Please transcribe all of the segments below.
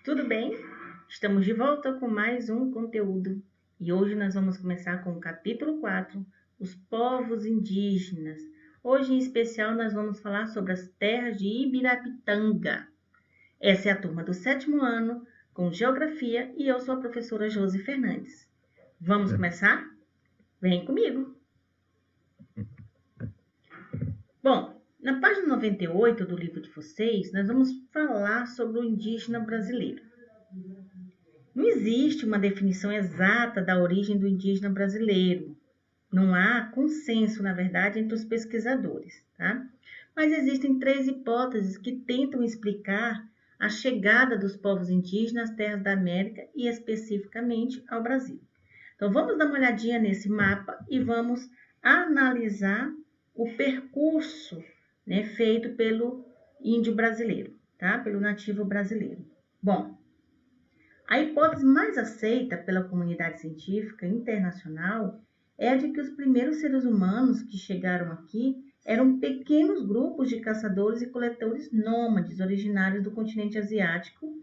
Tudo bem? Estamos de volta com mais um conteúdo e hoje nós vamos começar com o capítulo 4, os povos indígenas. Hoje, em especial, nós vamos falar sobre as terras de Ibirapitanga. Essa é a turma do 7º ano com Geografia e eu sou a professora Josi Fernandes. Vamos começar? Vem comigo! Bom, na página 98 do livro de vocês, nós vamos falar sobre o indígena brasileiro. Não existe uma definição exata da origem do indígena brasileiro. Não há consenso, na verdade, entre os pesquisadores, tá? Mas existem 3 hipóteses que tentam explicar a chegada dos povos indígenas às terras da América e especificamente ao Brasil. Então, vamos dar uma olhadinha nesse mapa e vamos analisar o percurso, né, feito pelo índio brasileiro, tá? Pelo nativo brasileiro. Bom, a hipótese mais aceita pela comunidade científica internacional é a de que os primeiros seres humanos que chegaram aqui eram pequenos grupos de caçadores e coletores nômades originários do continente asiático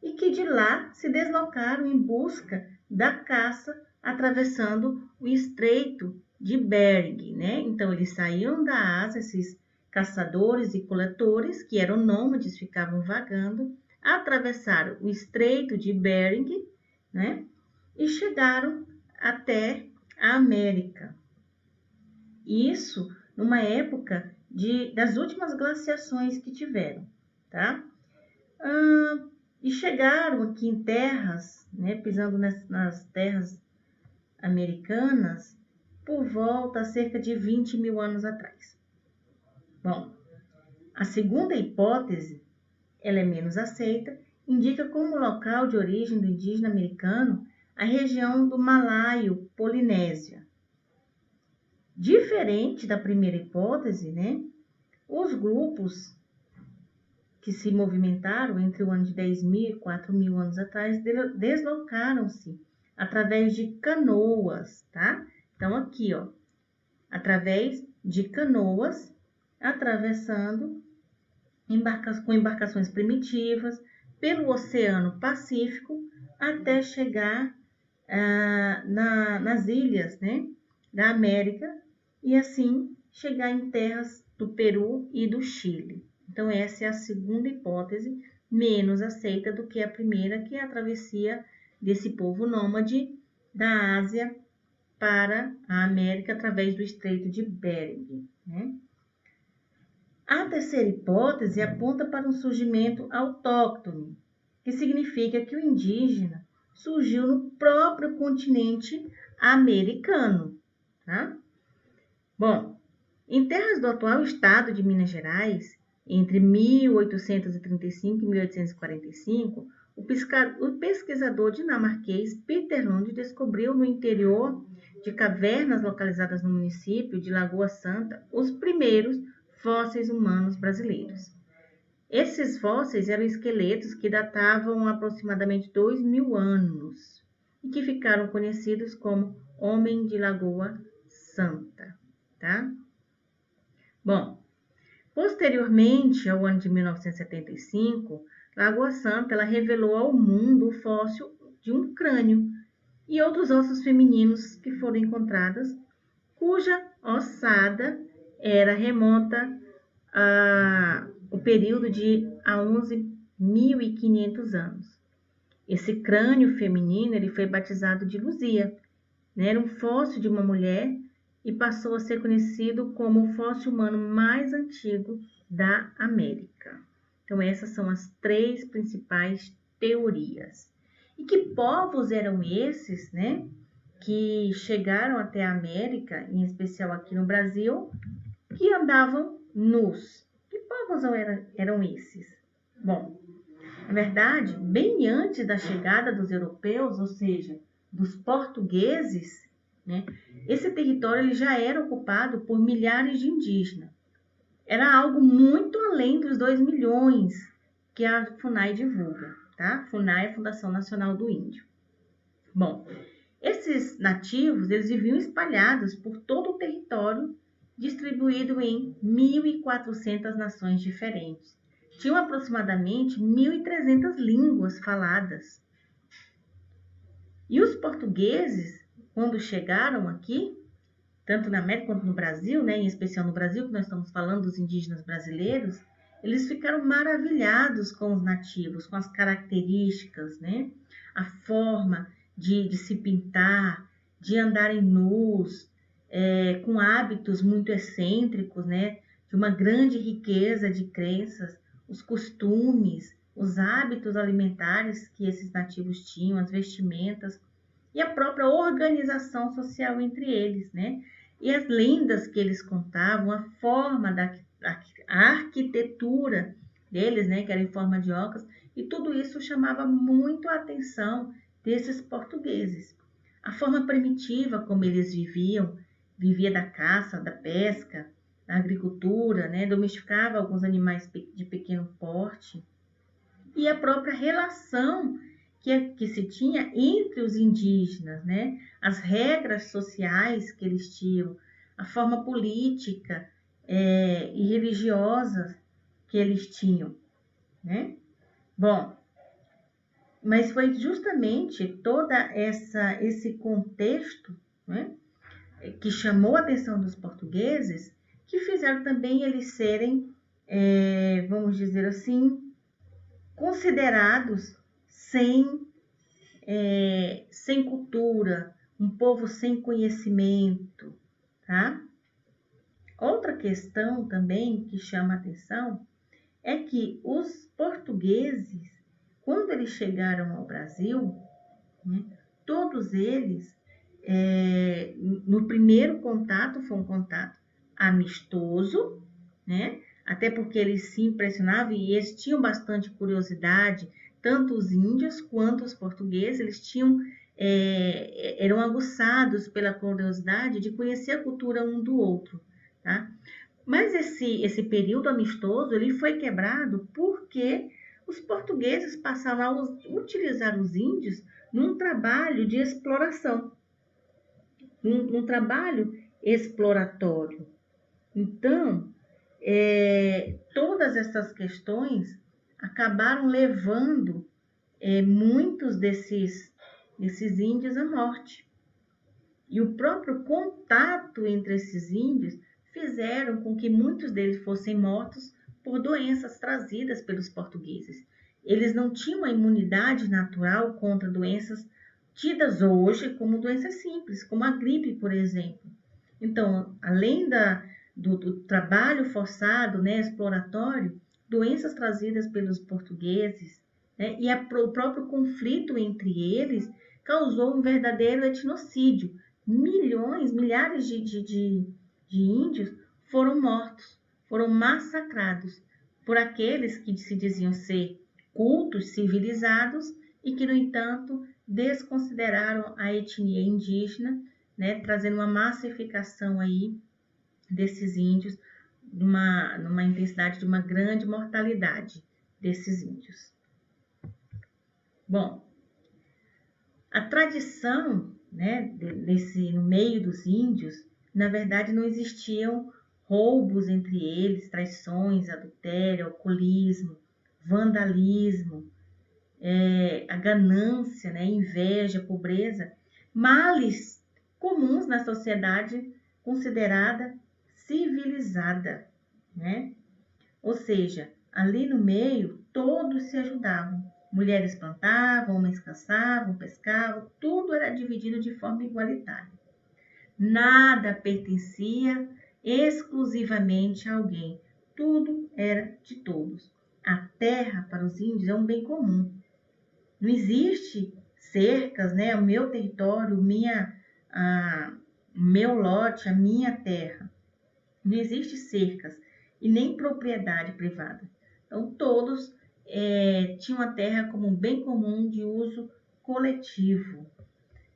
e que de lá se deslocaram em busca da caça atravessando o Estreito de Bering, né? Então eles saíam da Ásia, esses caçadores e coletores que eram nômades, ficavam vagando, atravessaram o Estreito de Bering, né? E chegaram até a América. Isso numa época das últimas glaciações que tiveram, tá? E chegaram aqui em terras, né, pisando nas terras americanas, por volta a cerca de 20 mil anos atrás. Bom, a segunda hipótese, ela é menos aceita, indica como local de origem do indígena americano a região do Malaio Polinésia. Diferente da primeira hipótese, né, os grupos que se movimentaram entre o ano de 10.000 e 4.000 anos atrás deslocaram-se através de canoas, tá? Então, aqui, ó, através de canoas, atravessando com embarcações primitivas pelo Oceano Pacífico até chegar nas ilhas, né, da América e assim chegar em terras do Peru e do Chile. Então, essa é a segunda hipótese, menos aceita do que a primeira, que é a travessia desse povo nômade da Ásia para a América através do Estreito de Bering, né? A terceira hipótese aponta para um surgimento autóctone, que significa que o indígena surgiu no próprio continente americano, tá? Bom, em terras do atual estado de Minas Gerais, entre 1835 e 1845, o pesquisador dinamarquês Peter Lund descobriu no interior de cavernas localizadas no município de Lagoa Santa os primeiros fósseis humanos brasileiros. Esses fósseis eram esqueletos que datavam aproximadamente 2.000 anos e que ficaram conhecidos como Homem de Lagoa Santa, tá? Bom, posteriormente, ao ano de 1975, Lagoa Santa ela revelou ao mundo o fóssil de um crânio e outros ossos femininos que foram encontrados, cuja ossada remonta ao período de 11.500 anos. Esse crânio feminino ele foi batizado de Luzia, né? Era um fóssil de uma mulher e passou a ser conhecido como o fóssil humano mais antigo da América. Então, essas são as 3 principais teorias. E que povos eram esses, né, que chegaram até a América, em especial aqui no Brasil, que andavam nus? Que povos eram esses? Bom, na verdade, bem antes da chegada dos europeus, ou seja, dos portugueses, né, esse território ele já era ocupado por milhares de indígenas. Era algo muito além dos 2 milhões que a FUNAI divulga, tá? FUNAI é a Fundação Nacional do Índio. Bom, esses nativos, eles viviam espalhados por todo o território, distribuído em 1.400 nações diferentes, tinham aproximadamente 1.300 línguas faladas. E os portugueses, quando chegaram aqui, tanto na América quanto no Brasil, né, em especial no Brasil, que nós estamos falando dos indígenas brasileiros, eles ficaram maravilhados com os nativos, com as características, né, a forma de se pintar, de andarem nus, com hábitos muito excêntricos, né, de uma grande riqueza de crenças, os costumes, os hábitos alimentares que esses nativos tinham, as vestimentas e a própria organização social entre eles, né? E as lendas que eles contavam, a forma da a arquitetura deles, né, que era em forma de ocas, e tudo isso chamava muito a atenção desses portugueses. A forma primitiva como eles vivia da caça, da pesca, da agricultura, né, domesticava alguns animais de pequeno porte, e a própria relação que se tinha entre os indígenas, né, as regras sociais que eles tinham, a forma política e religiosa que eles tinham, né? Bom, mas foi justamente esse contexto, né, que chamou a atenção dos portugueses, que fizeram também eles serem, vamos dizer assim, considerados sem cultura, um povo sem conhecimento, tá? Outra questão também que chama a atenção é que os portugueses, quando eles chegaram ao Brasil, né, todos eles, no primeiro contato, foi um contato amistoso, né? Até porque eles se impressionavam e eles tinham bastante curiosidade, tanto os índios quanto os portugueses, eles eram aguçados pela curiosidade de conhecer a cultura um do outro, tá? Mas esse período amistoso, ele foi quebrado porque os portugueses passaram a utilizar os índios num trabalho de exploração, num trabalho exploratório. Então, todas essas questões acabaram levando muitos desses índios à morte. E o próprio contato entre esses índios fizeram com que muitos deles fossem mortos por doenças trazidas pelos portugueses. Eles não tinham a imunidade natural contra doenças tidas hoje como doenças simples, como a gripe, por exemplo. Então, além do trabalho forçado, né, exploratório, doenças trazidas pelos portugueses, né, e o próprio conflito entre eles causou um verdadeiro etnocídio. Milhares de índios foram mortos, foram massacrados por aqueles que se diziam ser cultos, civilizados e que, no entanto, desconsideraram a etnia indígena, né, trazendo uma massificação aí desses índios, numa intensidade de uma grande mortalidade desses índios. Bom, a tradição, né, no meio dos índios, na verdade não existiam roubos entre eles, traições, adultério, alcoolismo, vandalismo, a ganância, né, inveja, pobreza, males comuns na sociedade considerada civilizada, né? Ou seja, ali no meio todos se ajudavam. Mulheres plantavam, homens caçavam, pescavam, tudo era dividido de forma igualitária. Nada pertencia exclusivamente a alguém, tudo era de todos. A terra para os índios é um bem comum. Não existe cercas, né? O meu território, meu lote, a minha terra. Não existe cercas e nem propriedade privada. Então, todos tinham a terra como um bem comum de uso coletivo.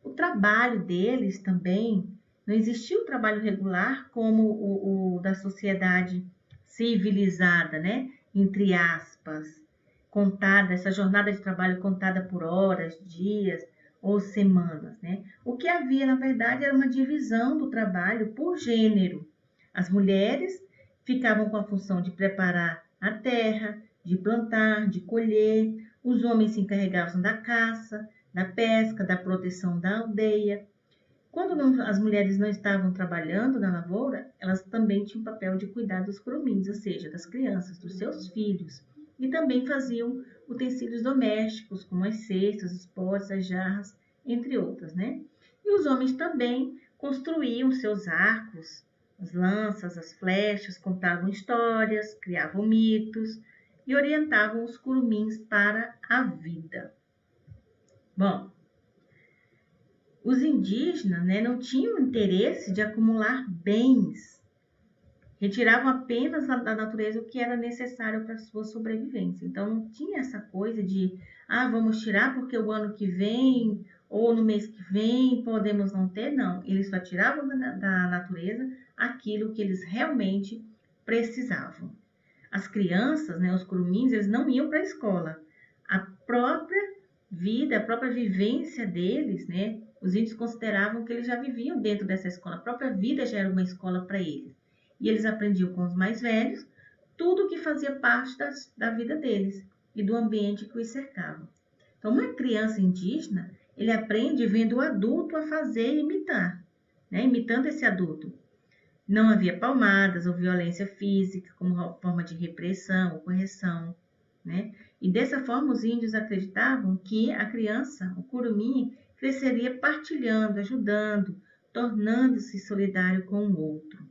O trabalho deles também, não existia o trabalho regular como o da sociedade civilizada, né? Entre aspas, contada, essa jornada de trabalho contada por horas, dias ou semanas, né? O que havia, na verdade, era uma divisão do trabalho por gênero. As mulheres ficavam com a função de preparar a terra, de plantar, de colher. Os homens se encarregavam da caça, da pesca, da proteção da aldeia. Quando as mulheres não estavam trabalhando na lavoura, elas também tinham o papel de cuidar dos curumins, ou seja, das crianças, dos seus filhos. E também faziam utensílios domésticos, como as cestas, os potes, as jarras, entre outras, né? E os homens também construíam seus arcos, as lanças, as flechas, contavam histórias, criavam mitos e orientavam os curumins para a vida. Bom, os indígenas, né, não tinham interesse de acumular bens, retiravam apenas da natureza o que era necessário para a sua sobrevivência. Então, não tinha essa coisa de, vamos tirar porque o ano que vem ou no mês que vem podemos não ter. Não, eles só tiravam da natureza aquilo que eles realmente precisavam. As crianças, né, os curumins, eles não iam para a escola. A própria vida, a própria vivência deles, né, os índios consideravam que eles já viviam dentro dessa escola. A própria vida já era uma escola para eles. E eles aprendiam com os mais velhos tudo o que fazia parte da vida deles e do ambiente que os cercava. Então, uma criança indígena, ele aprende vendo o adulto a fazer e imitar, né? Imitando esse adulto. Não havia palmadas ou violência física como forma de repressão ou correção, né? E dessa forma, os índios acreditavam que a criança, o curumim, cresceria partilhando, ajudando, tornando-se solidário com o outro.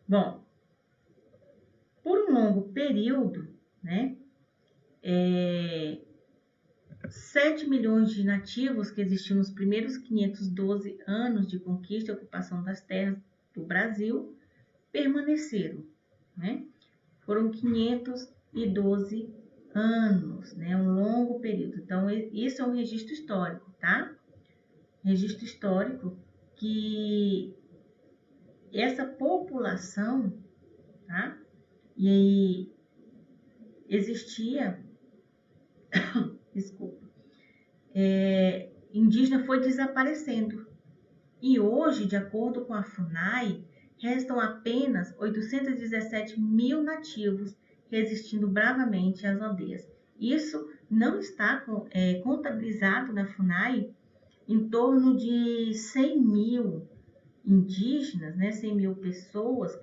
Bom, por um longo período, né, 7 milhões de nativos que existiam nos primeiros 512 anos de conquista e ocupação das terras do Brasil permaneceram, né? Foram 512 anos, né? Um longo período. Então, isso é um registro histórico, tá? Registro histórico que essa população, tá? E aí existia, desculpa, indígena foi desaparecendo. E hoje, de acordo com a FUNAI, restam apenas 817 mil nativos resistindo bravamente às aldeias. Isso não está contabilizado na FUNAI em torno de 100 mil indígenas, né, 100 mil pessoas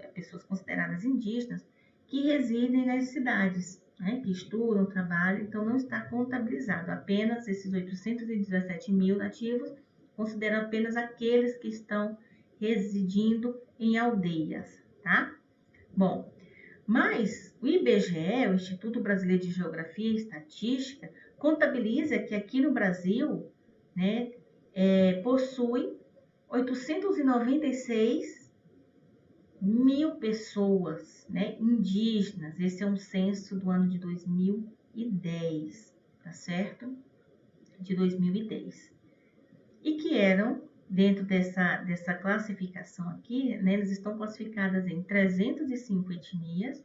consideradas indígenas, que residem nas cidades, né, que estudam, trabalham, então não está contabilizado. Apenas esses 817 mil nativos consideram apenas aqueles que estão residindo em aldeias, tá? Bom, mas o IBGE, o Instituto Brasileiro de Geografia e Estatística, contabiliza que aqui no Brasil, né, possui 896 mil pessoas, né, indígenas. Esse é um censo do ano de 2010, tá certo? De 2010. E que eram, dentro dessa classificação aqui, né, eles estão classificadas em 305 etnias,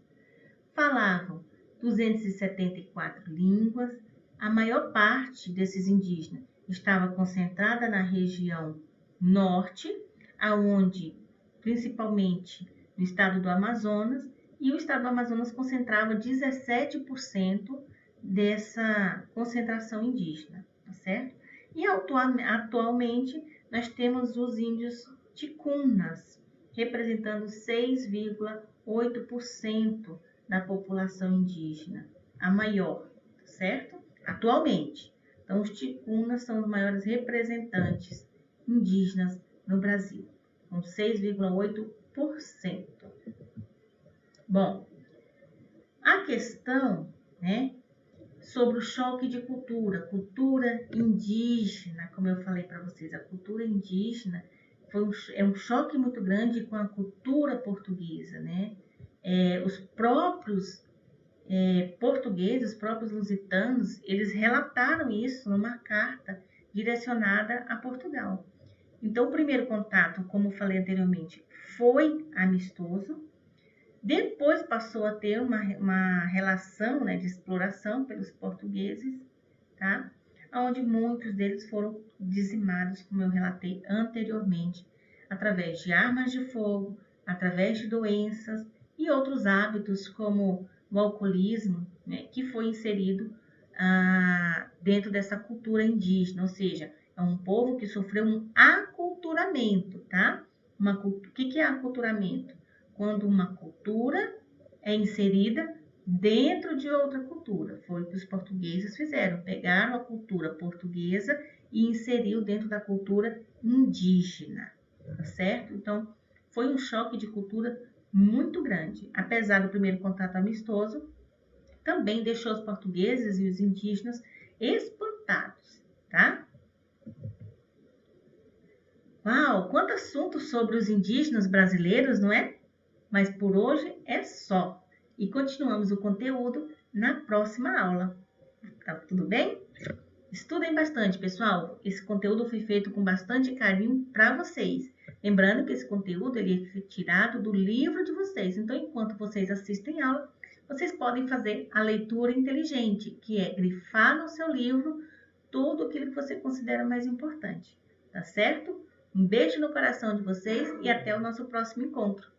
falavam 274 línguas. A maior parte desses indígenas estava concentrada na região norte, aonde principalmente no estado do Amazonas, e o estado do Amazonas concentrava 17% dessa concentração indígena, tá certo? E atualmente nós temos os índios ticunas, representando 6,8% da população indígena, a maior, certo? Atualmente. Então, os ticunas são os maiores representantes indígenas no Brasil, com 6,8%. Bom, a questão, né, sobre o choque de cultura indígena, como eu falei para vocês, a cultura indígena é um choque muito grande com a cultura portuguesa, né? Os próprios portugueses, os próprios lusitanos, eles relataram isso numa carta direcionada a Portugal. Então, o primeiro contato, como falei anteriormente, foi amistoso. Depois passou a ter uma relação, né, de exploração pelos portugueses, tá? Onde muitos deles foram dizimados, como eu relatei anteriormente, através de armas de fogo, através de doenças e outros hábitos como o alcoolismo, né, que foi inserido dentro dessa cultura indígena, ou seja, é um povo que sofreu um aculturamento, tá? O que é aculturamento? Quando uma cultura é inserida dentro de outra cultura. Foi o que os portugueses fizeram, pegaram a cultura portuguesa e inseriu dentro da cultura indígena, tá certo? Então, foi um choque de cultura muito grande. Apesar do primeiro contato amistoso, também deixou os portugueses e os indígenas espantados, tá? Uau, quanto assunto sobre os indígenas brasileiros, não é? Mas por hoje é só. E continuamos o conteúdo na próxima aula. Tá tudo bem? Estudem bastante, pessoal. Esse conteúdo foi feito com bastante carinho para vocês. Lembrando que esse conteúdo ele é tirado do livro de vocês. Então, enquanto vocês assistem a aula, vocês podem fazer a leitura inteligente, que é grifar no seu livro tudo aquilo que você considera mais importante. Tá certo? Um beijo no coração de vocês e até o nosso próximo encontro.